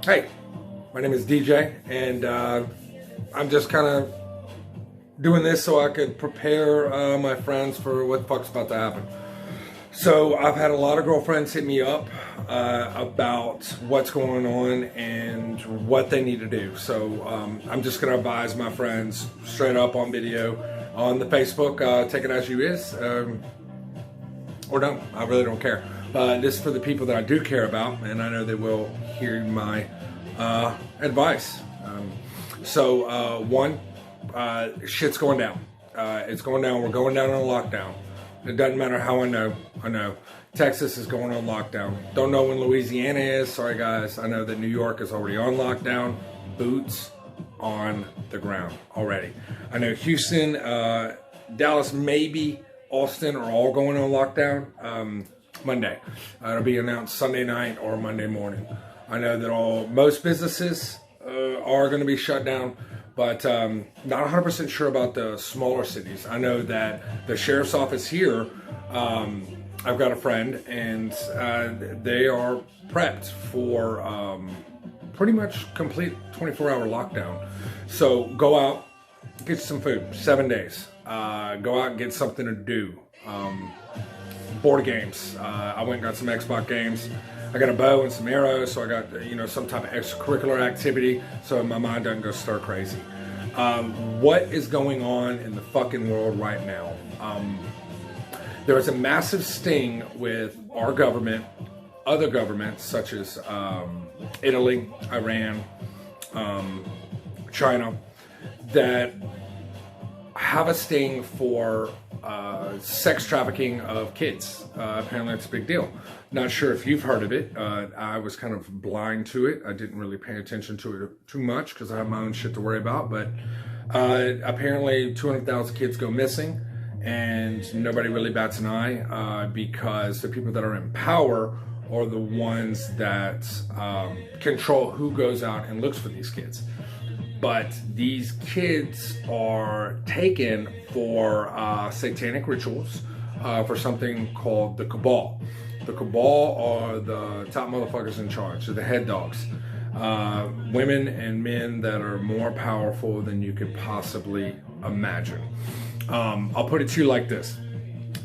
Hey, my name is DJ, and I'm just kind of doing this so I could prepare my friends for what the fuck's about to happen. So I've had a lot of girlfriends hit me up about what's going on and what they need to do. So I'm just going to advise my friends straight up on video on the Facebook. Take it as you is, or don't. I really don't care. But this is for the people that I do care about, and I know they will hear my advice. One, shit's going down. It's going down. We're going down on a lockdown. It doesn't matter how I know. Texas is going on lockdown. Don't know when Louisiana is. Sorry, guys. I know that New York is already on lockdown. Boots on the ground already. I know Houston, Dallas, maybe Austin are all going on lockdown Monday. It'll be announced Sunday night or Monday morning. I know that most businesses are going to be shut down, but not 100% sure about the smaller cities. I know that the sheriff's office here, I've got a friend, and they are prepped for pretty much complete 24-hour lockdown. So go out, get some food, 7 days. Go out and get something to do. Board games. I went and got some Xbox games. I got a bow and some arrows, so I got some type of extracurricular activity, so my mind doesn't go stir crazy. What is going on in the fucking world right now? There is a massive sting with our government, other governments such as Italy, Iran, China, that have a sting for sex trafficking of kids. Apparently it's a big deal. Not sure if you've heard of it. I was kind of blind to it. I didn't really pay attention to it too much because I have my own shit to worry about. But apparently 200,000 kids go missing and nobody really bats an eye because the people that are in power are the ones that control who goes out and looks for these kids. But these kids are taken for satanic rituals for something called the cabal. The cabal are the top motherfuckers in charge. They're the head dogs. Women and men that are more powerful than you could possibly imagine. I'll put it to you like this.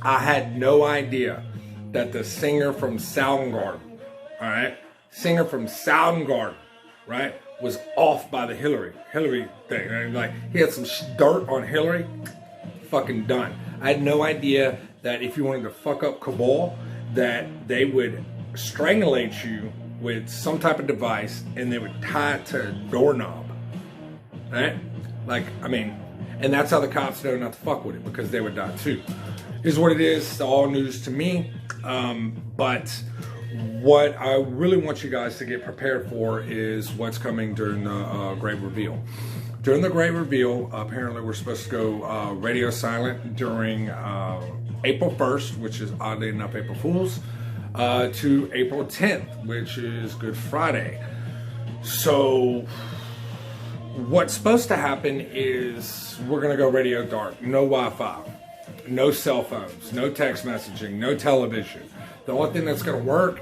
I had no idea that the singer from Soundgarden, right, was off by the Hillary thing. And like, he had some dirt on Hillary, fucking done. I had no idea that if you wanted to fuck up cabal, that they would strangulate you with some type of device and they would tie it to a doorknob, right? Like, I mean, and that's how the cops know not to fuck with it, because they would die too. Is what it is. It's all news to me. But what I really want you guys to get prepared for is what's coming during the Great Reveal. During the Great Reveal, apparently we're supposed to go radio silent during April 1st, which is oddly enough April Fool's, to April 10th, which is Good Friday. So what's supposed to happen is we're going to go radio dark. No Wi-Fi, no cell phones, no text messaging, no television. The only thing that's going to work,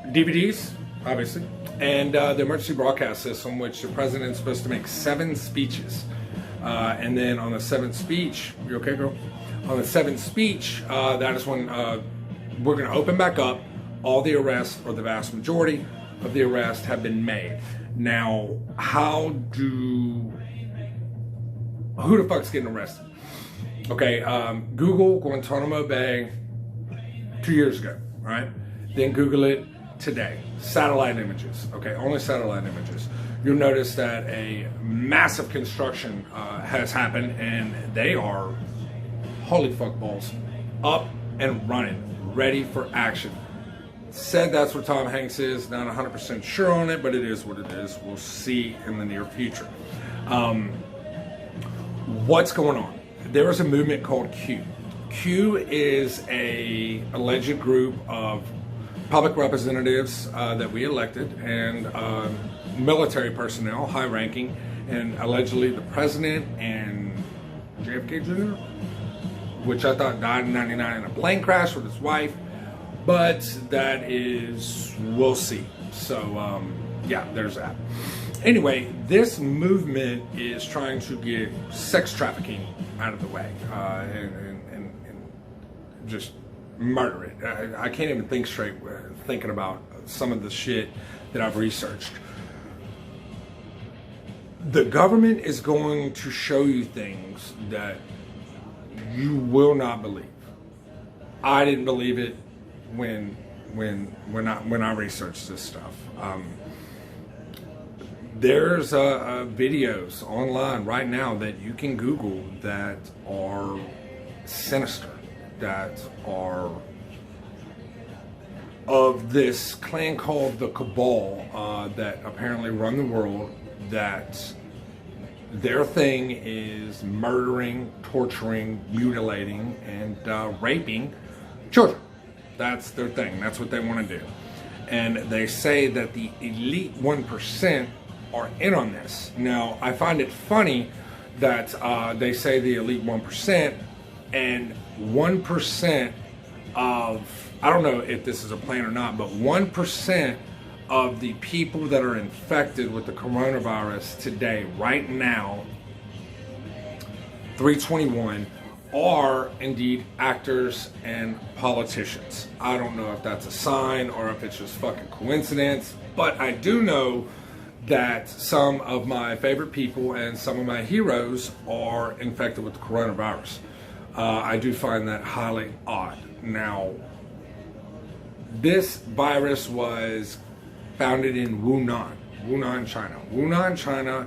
DVDs, obviously, and the emergency broadcast system, which the president's supposed to make 7 speeches. And then on the 7th speech, you okay, girl? On the 7th speech, that is when we're going to open back up. All the arrests, or the vast majority of the arrests, have been made. Now, who the fuck's getting arrested? Okay, Google Guantanamo Bay 2 years ago, all right? Then Google it today. Satellite images, okay, only satellite images. You'll notice that a massive construction has happened, and they are, holy fuck balls, up and running, ready for action. Said that's where Tom Hanks is. Not 100% sure on it, but it is what it is. We'll see in the near future. What's going on? There is a movement called Q. Q is a alleged group of public representatives that we elected, and military personnel, high-ranking, and allegedly the president and JFK Jr., which I thought died in '99 in a plane crash with his wife. But that is, we'll see. So, yeah, there's that. Anyway, this movement is trying to get sex trafficking out of the way and just murder it. I can't even think straight thinking about some of the shit that I've researched. The government is going to show you things that you will not believe. I didn't believe it when I researched this stuff. There's videos online right now that you can Google that are sinister, that are of this clan called the Cabal that apparently run the world, that their thing is murdering, torturing, mutilating, and raping children. That's their thing. That's what they want to do. And they say that the elite 1% are in on this. Now, I find it funny that they say the elite 1% and 1% of, I don't know if this is a plan or not, but 1% of the people that are infected with the coronavirus today, right now, 321, are indeed actors and politicians. I don't know if that's a sign or if it's just fucking coincidence, but I do know that some of my favorite people and some of my heroes are infected with the coronavirus. I do find that highly odd. Now, this virus was founded in Wunan, China. Wunan, China.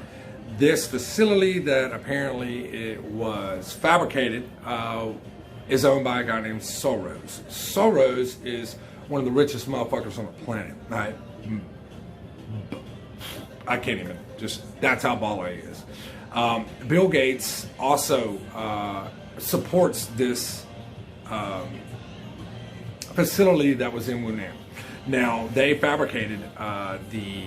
This facility that apparently it was fabricated is owned by a guy named Soros. Soros is one of the richest motherfuckers on the planet. I can't even, just, that's how baller he is. Bill Gates also supports this facility that was in Wuhan. Now, they fabricated the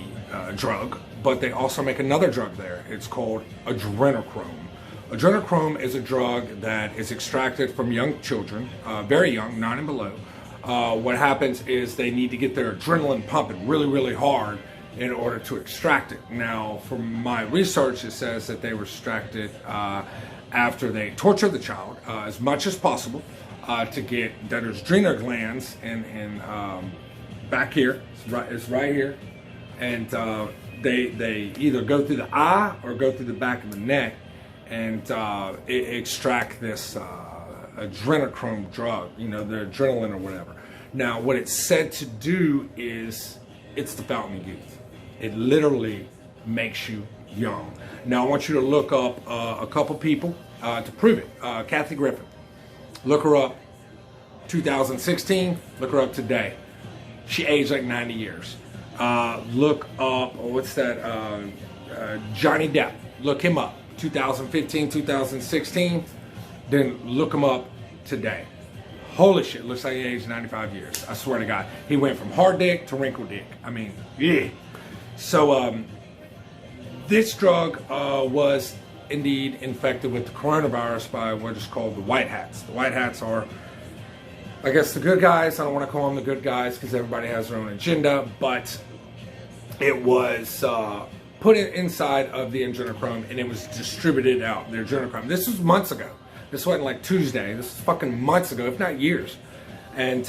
drug, but they also make another drug there. It's called adrenochrome. Adrenochrome is a drug that is extracted from young children, very young, 9 and below. What happens is they need to get their adrenaline pumping really, really hard in order to extract it. Now, from my research, it says that they were extracted after they torture the child as much as possible to get their adrenal glands and back here. It's right here, and they either go through the eye or go through the back of the neck and extract this adrenochrome drug, you know, the adrenaline or whatever. Now, what it's said to do is it's the fountain of youth. It literally makes you young. Now, I want you to look up a couple people to prove it. Kathy Griffin. Look her up 2016. Look her up today. She aged like 90 years. Look up, what's that? Johnny Depp. Look him up. 2015, 2016. Then look him up today. Holy shit, looks like he aged 95 years. I swear to God. He went from hard dick to wrinkle dick. I mean, yeah. So, this drug was indeed infected with the coronavirus by what is called the White Hats. The White Hats are, I guess, the good guys. I don't want to call them the good guys because everybody has their own agenda, but it was put inside of the adrenochrome and it was distributed out, the adrenochrome. This was months ago. This wasn't like Tuesday. This was fucking months ago, if not years. And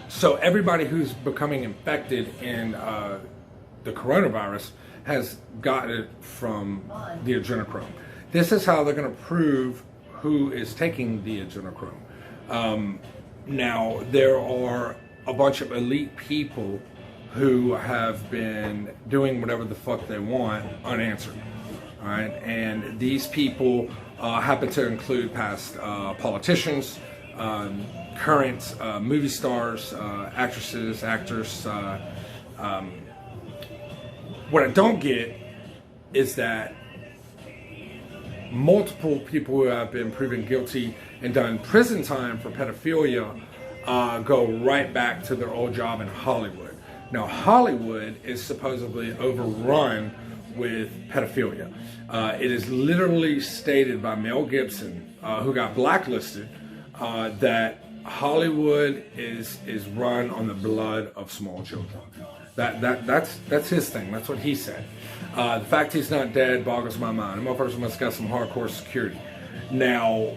so everybody who's becoming infected in the coronavirus has got it from the adrenochrome. This is how they're going to prove who is taking the adrenochrome. Now, there are a bunch of elite people who have been doing whatever the fuck they want unanswered. All right, and these people happen to include past politicians, current movie stars, actresses, actors. What I don't get is that multiple people who have been proven guilty and done prison time for pedophilia go right back to their old job in Hollywood. Now, Hollywood is supposedly overrun with pedophilia. It is literally stated by Mel Gibson, who got blacklisted, that Hollywood is run on the blood of small children. That's his thing. That's what he said. The fact he's not dead boggles my mind. The motherfucker must have got some hardcore security. Now,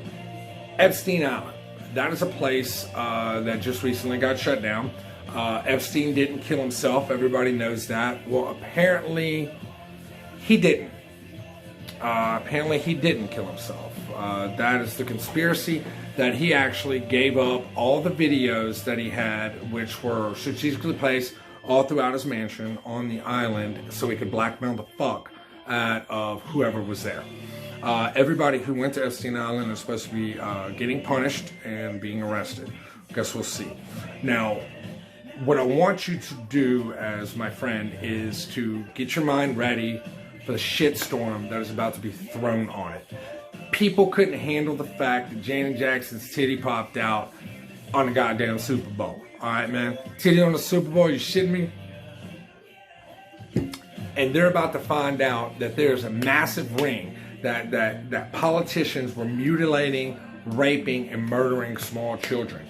Epstein Island. That is a place that just recently got shut down. Epstein didn't kill himself. Everybody knows that. Well, apparently he didn't. Apparently he didn't kill himself. That is the conspiracy, that he actually gave up all the videos that he had, which were strategically placed all throughout his mansion on the island, so he could blackmail the fuck out of whoever was there. Everybody who went to Epstein Island is supposed to be getting punished and being arrested. Guess we'll see. Now, what I want you to do as my friend is to get your mind ready for the shitstorm that is about to be thrown on it. People couldn't handle the fact that Janet Jackson's titty popped out on the goddamn Super Bowl. Alright, man? Titty on the Super Bowl, you shitting me? And they're about to find out that there's a massive ring that politicians were mutilating, raping, and murdering small children.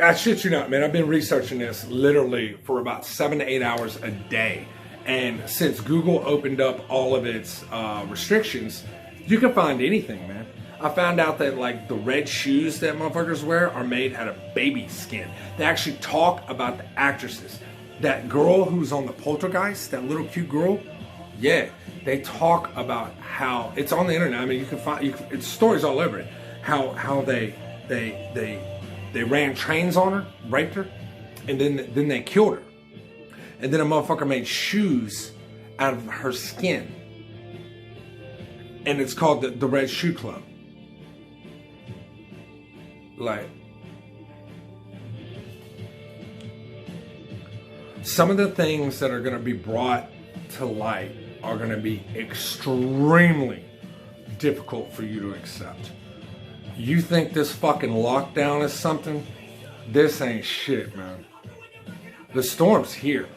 I shit you not, man. I've been researching this literally for about 7 to 8 hours a day. And since Google opened up all of its restrictions, you can find anything, man. I found out that like the red shoes that motherfuckers wear are made out of baby skin. They actually talk about the actresses. That girl who's on the Poltergeist, that little cute girl, yeah, they talk about how it's on the internet. I mean, you can find it's stories all over it. How they ran trains on her, raped her, and then they killed her. And then a motherfucker made shoes out of her skin. And it's called the Red Shoe Club. Like, some of the things that are going to be brought to light are going to be extremely difficult for you to accept. You think this fucking lockdown is something? This ain't shit, man. The storm's here.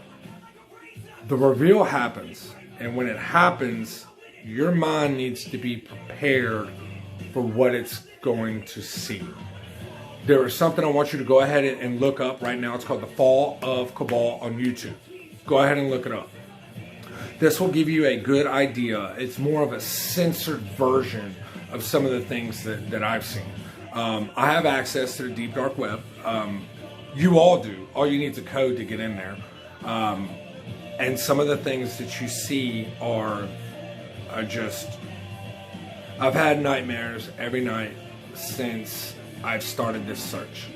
The reveal happens, and when it happens, your mind needs to be prepared for what it's going to see. There is something I want you to go ahead and look up right now. It's called The Fall of Cabal on YouTube. Go ahead and look it up. This will give you a good idea. It's more of a censored version of some of the things that I've seen. I have access to the deep dark web. You all do. All you need is a code to get in there. And some of the things that you see are just... I've had nightmares every night since I've started this search.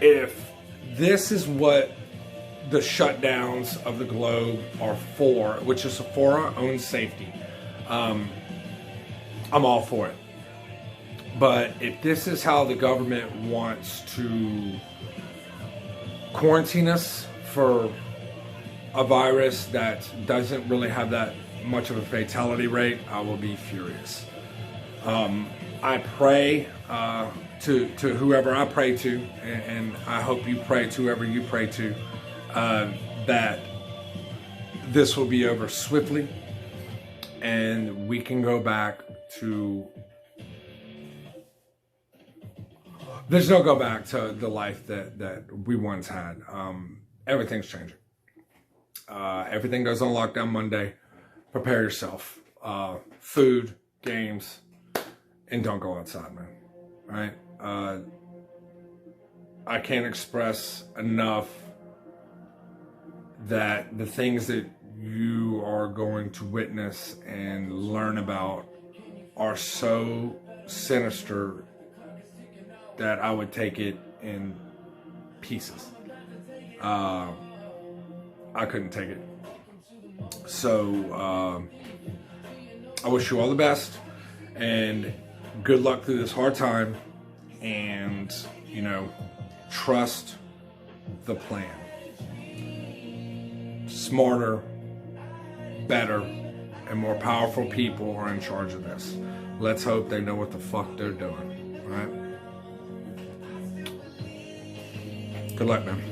If this is what the shutdowns of the globe are for, which is for our own safety, I'm all for it. But if this is how the government wants to quarantine us for a virus that doesn't really have that much of a fatality rate, I will be furious. I pray to whoever I pray to, and I hope you pray to whoever you pray to, that this will be over swiftly and we can go back to... There's no go back to the life that we once had. Everything's changing. Everything goes on lockdown Monday. Prepare yourself. Food, games, and don't go outside, man. All right? I can't express enough that the things that you are going to witness and learn about are so sinister that I would take it in pieces. I couldn't take it. So I wish you all the best and good luck through this hard time, and trust the plan. Smarter, better, and more powerful people are in charge of this. Let's hope they know what the fuck they're doing. All right? Good luck, man.